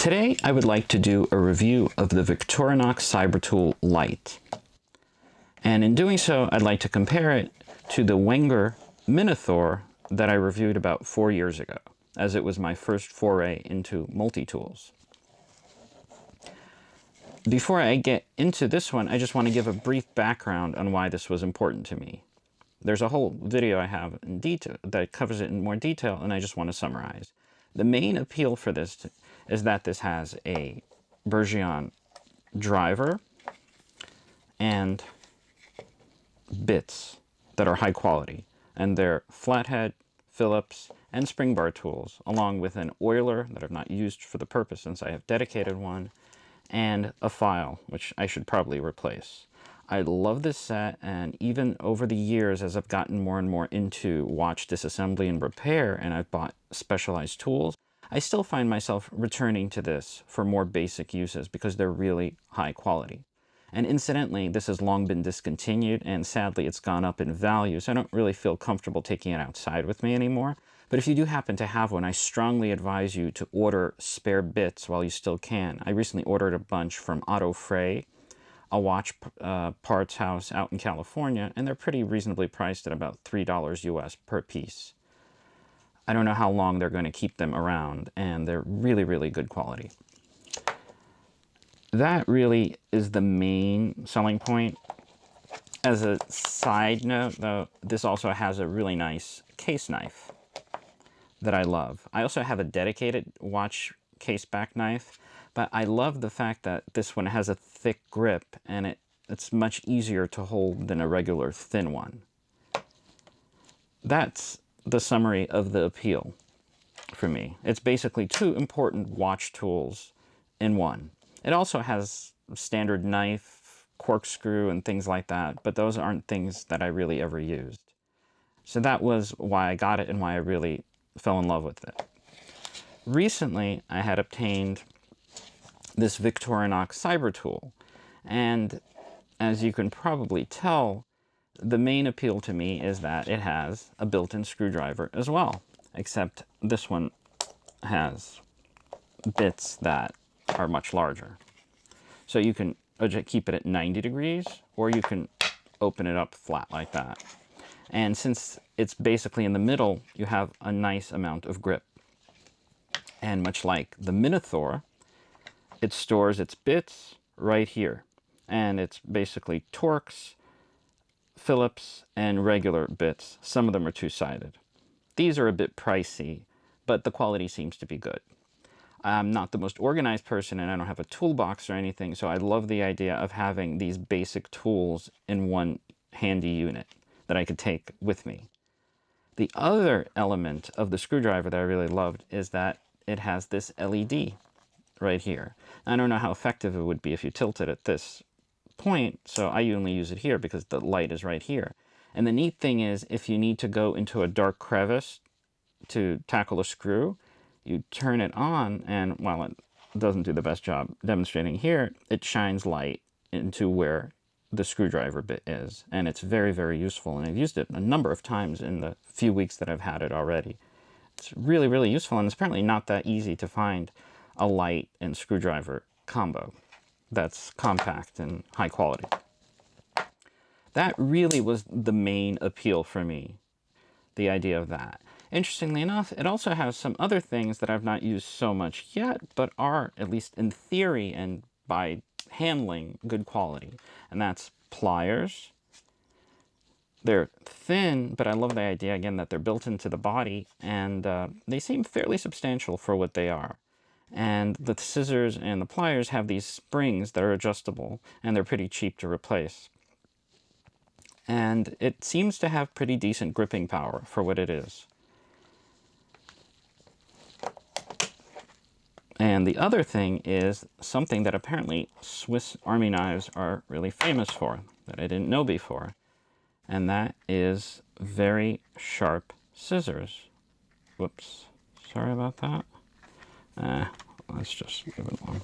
Today I would like to do a review of the Victorinox Cybertool Lite. And in doing so, I'd like to compare it to the Wenger Minathor that I reviewed about 4 years ago, as it was my first foray into multi-tools. Before I get into this one, I just want to give a brief background on why this was important to me. There's a whole video I have in detail that covers it in more detail, and I just want to summarize. The main appeal for this is that this has a Bergeon driver and bits that are high quality, and they're flathead, Phillips, and spring bar tools, along with an oiler that I've not used for the purpose since I have dedicated one, and a file, which I should probably replace. I love this set, and even over the years, as I've gotten more and more into watch disassembly and repair, and I've bought specialized tools, I still find myself returning to this for more basic uses because they're really high quality. And incidentally, this has long been discontinued, and sadly it's gone up in value, so I don't really feel comfortable taking it outside with me anymore. But if you do happen to have one, I strongly advise you to order spare bits while you still can. I recently ordered a bunch from Auto Fray, a watch parts house out in California, and they're pretty reasonably priced at about $3 US per piece. I don't know how long they're going to keep them around, and they're really, really good quality. That really is the main selling point. As a side note, though, this also has a really nice case knife that I love. I also have a dedicated watch case back knife, but I love the fact that this one has a thick grip, and it's much easier to hold than a regular thin one. That's the summary of the appeal for me. It's basically two important watch tools in one. It also has standard knife, corkscrew, and things like that, but those aren't things that I really ever used. So that was why I got it and why I really fell in love with it. Recently, I had obtained this Victorinox Cybertool, and as you can probably tell, the main appeal to me is that it has a built-in screwdriver as well, except this one has bits that are much larger. So you can keep it at 90 degrees, or you can open it up flat like that. And since it's basically in the middle, you have a nice amount of grip. And much like the Minathor, it stores its bits right here. And it's basically Torx, Phillips, and regular bits. Some of them are two-sided. These are a bit pricey, but the quality seems to be good. I'm not the most organized person, and I don't have a toolbox or anything, so I love the idea of having these basic tools in one handy unit that I could take with me. The other element of the screwdriver that I really loved is that it has this LED right here. I don't know how effective it would be if you tilt it at this point, so I only use it here because the light is right here. And the neat thing is, if you need to go into a dark crevice to tackle a screw, you turn it on, and while it doesn't do the best job demonstrating here, it shines light into where the screwdriver bit is, and it's very, very useful, and I've used it a number of times in the few weeks that I've had it already. It's really, really useful, and it's apparently not that easy to find a light and screwdriver combo that's compact and high quality. That really was the main appeal for me, the idea of that. Interestingly enough, it also has some other things that I've not used so much yet, but are, at least in theory and by handling, good quality. And that's pliers. They're thin, but I love the idea, again, that they're built into the body, and they seem fairly substantial for what they are. And the scissors and the pliers have these springs that are adjustable, and they're pretty cheap to replace. And it seems to have pretty decent gripping power for what it is. And the other thing is something that apparently Swiss Army knives are really famous for, that I didn't know before. And that is very sharp scissors. Whoops, sorry about that. Let's just move it along.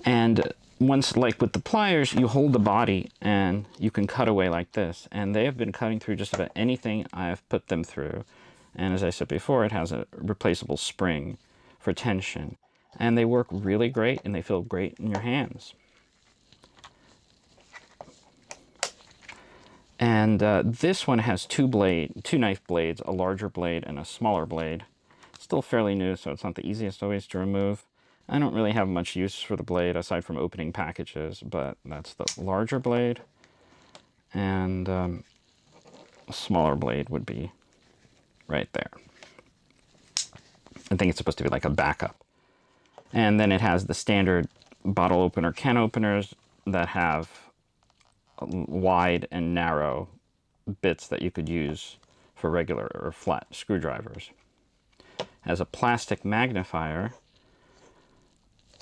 And once, like with the pliers, you hold the body and you can cut away like this. And they have been cutting through just about anything I've put them through. And as I said before, it has a replaceable spring for tension. And they work really great, and they feel great in your hands. And this one has two knife blades, a larger blade and a smaller blade. Still fairly new, so it's not the easiest always to remove. I don't really have much use for the blade aside from opening packages, but that's the larger blade. And a smaller blade would be right there. I think it's supposed to be like a backup. And then it has the standard bottle opener, can openers that have wide and narrow bits that you could use for regular or flat screwdrivers. It has a plastic magnifier,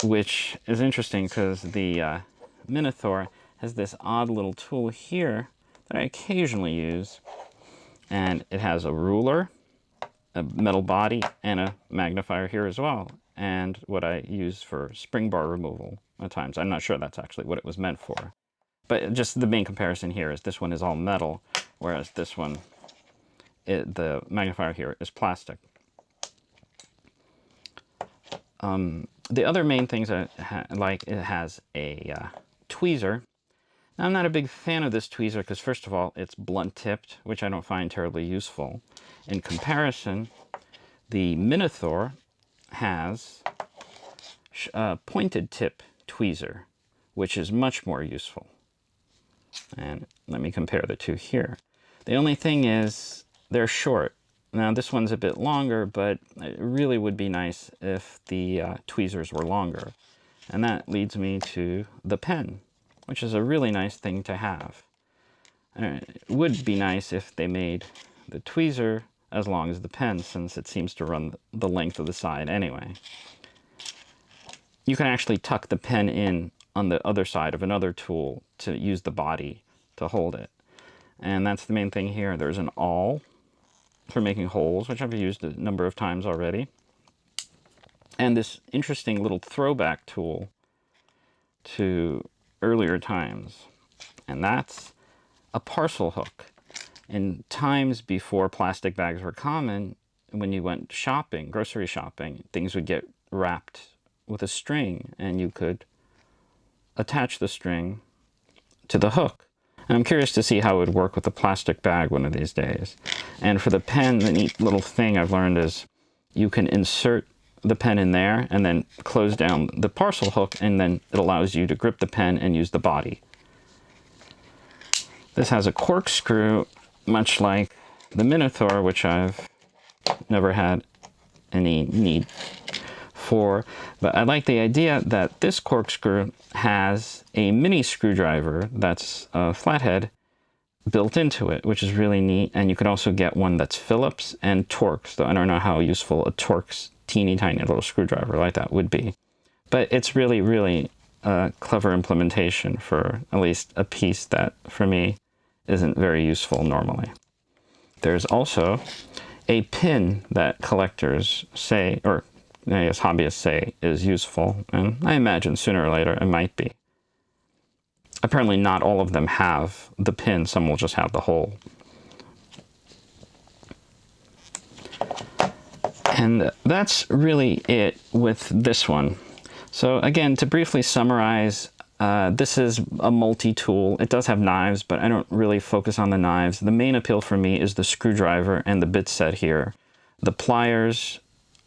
which is interesting because the Minathor has this odd little tool here that I occasionally use. And it has a ruler, a metal body, and a magnifier here as well. And what I use for spring bar removal at times. I'm not sure that's actually what it was meant for. But just the main comparison here is this one is all metal, whereas this one, the magnifier here is plastic. The other main things I like, it has a tweezer. Now, I'm not a big fan of this tweezer because, first of all, it's blunt-tipped, which I don't find terribly useful. In comparison, the Minathor has a pointed tip tweezer, which is much more useful. And let me compare the two here. The only thing is they're short. Now this one's a bit longer, but it really would be nice if the tweezers were longer. And that leads me to the pen, which is a really nice thing to have. It would be nice if they made the tweezer as long as the pen, since it seems to run the length of the side anyway. You can actually tuck the pen in on the other side of another tool to use the body to hold it. And that's the main thing here. There's an awl for making holes, which I've used a number of times already. And this interesting little throwback tool to earlier times. And that's a parcel hook. In times before plastic bags were common, when you went shopping, grocery shopping, things would get wrapped with a string, and you could attach the string to the hook. And I'm curious to see how it would work with a plastic bag one of these days. And for the pen, the neat little thing I've learned is you can insert the pen in there and then close down the parcel hook, and then it allows you to grip the pen and use the body. This has a corkscrew, much like the Minathor, which I've never had any need for, but I like the idea that this corkscrew has a mini screwdriver that's a flathead built into it, which is really neat. And you could also get one that's Phillips and Torx, though I don't know how useful a Torx teeny tiny little screwdriver like that would be. But it's really, really a clever implementation for at least a piece that, for me, isn't very useful normally. There's also a pin that collectors say, or I guess hobbyists say, is useful, and I imagine sooner or later it might be. Apparently not all of them have the pin, some will just have the hole. And that's really it with this one. So again, to briefly summarize, this is a multi-tool. It does have knives, but I don't really focus on the knives. The main appeal for me is the screwdriver and the bit set here. The pliers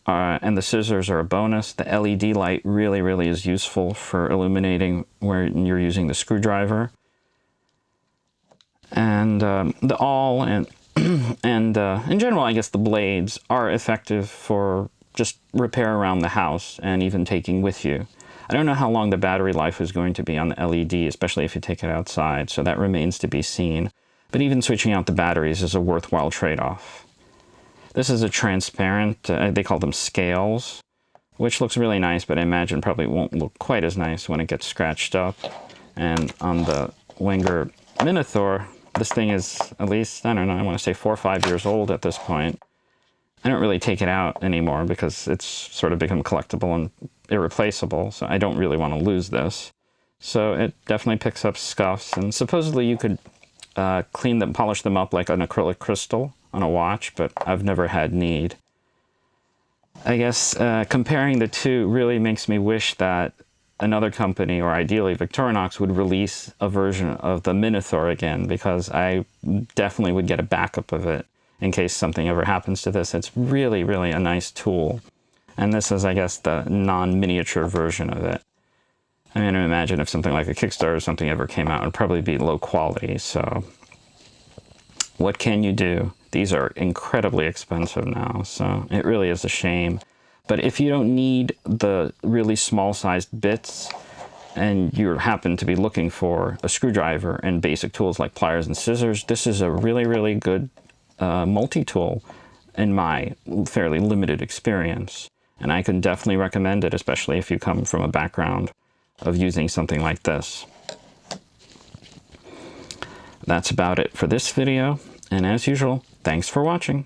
and the scissors are a bonus. The LED light really, really is useful for illuminating where you're using the screwdriver. And the awl and and in general, I guess the blades are effective for just repair around the house and even taking with you. I don't know how long the battery life is going to be on the LED, especially if you take it outside, so that remains to be seen. But even switching out the batteries is a worthwhile trade-off. This is a transparent, they call them scales, which looks really nice, but I imagine probably won't look quite as nice when it gets scratched up. And on the Wenger Minathor, this thing is at least, I don't know, I want to say 4 or 5 years old at this point. I don't really take it out anymore because it's sort of become collectible and irreplaceable, so I don't really want to lose this. So it definitely picks up scuffs, and supposedly you could clean them, polish them up like an acrylic crystal on a watch, but I've never had need. I guess comparing the two really makes me wish that another company, or ideally Victorinox, would release a version of the Minathor again, because I definitely would get a backup of it in case something ever happens to this. It's really, really a nice tool. And this is, I guess, the non-miniature version of it. I mean, I imagine if something like a Kickstarter or something ever came out, it would probably be low quality. So what can you do? These are incredibly expensive now, so it really is a shame. But if you don't need the really small-sized bits, and you happen to be looking for a screwdriver and basic tools like pliers and scissors, this is a really, really good multi-tool in my fairly limited experience. And I can definitely recommend it, especially if you come from a background of using something like this. That's about it for this video, and as usual, thanks for watching.